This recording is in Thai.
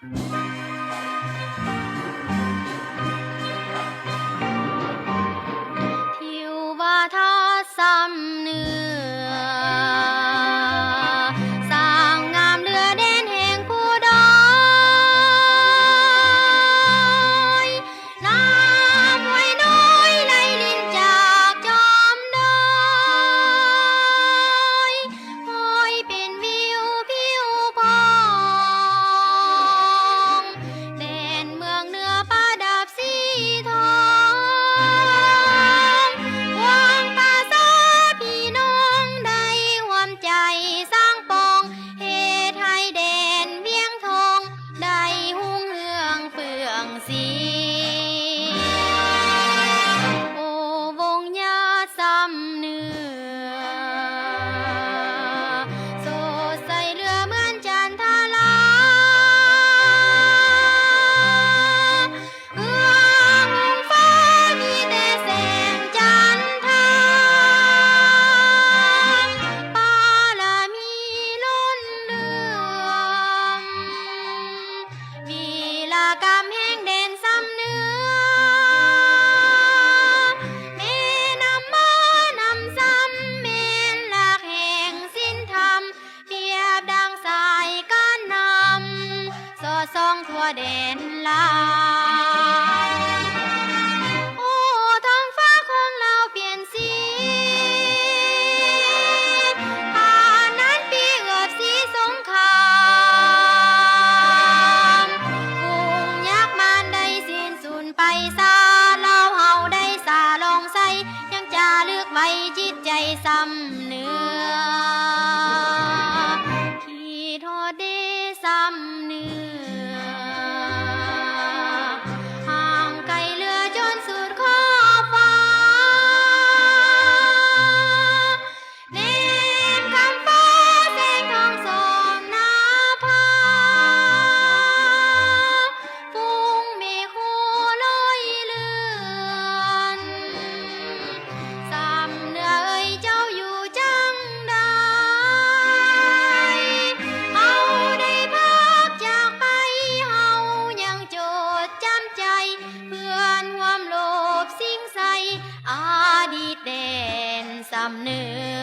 ทิววาทาซ้ำเนื้อสร้างงามเรือเด่นแห่งผู้ดอยน้ำห้วยน้อยไหลลินจากจอมดอยโอยเป็นวิวผิวพองแดนเมืองเหนือประดับสีทองวางป่าซาพี่น้องได้ห่วมใจสร้างปองเฮไทยแดนเวียงทองได้หุ่งเฮืองเฟื่องสีโอวงญาซ้ำเนื้อโสดใสเรือเหมือนจันทราเอื้องฟ้ามีแต่แสงจันทราปาลามีล้นเรื่องวีรกรรมแห่งแดนซ้ำเนื้อแม่นำมานำซ้ำแม่นหลักแห่งศีลธรรมเปรียบดังสายการนำสอดส่องทั่วแดนลาวโอ้ท้องฟ้าของเราเปลี่ยนสีผ่านนั้นปีเกิดสีสงครามฝูงยักษ์มารได้สิ้นสูญไปซาเราเฮาได้สาลองใสยังจารึกไว้จิตใจซ้ำเนื้อขีดโทษเดซ้ำเนื้อห่างไกลเรือจนสุดขอบฟ้าแนมคำฟ้าแสงทองส่องหน้าผาฟุ้งเมฆโคลอยเลือนซ้ำเนื้อเอ่ยเจ้าอยู่จังใดเอาได้พักจากไปเฮายังโจดจำใจเพื่อนความโลภสิงใสอดีตแดนซ้ำเนื้อ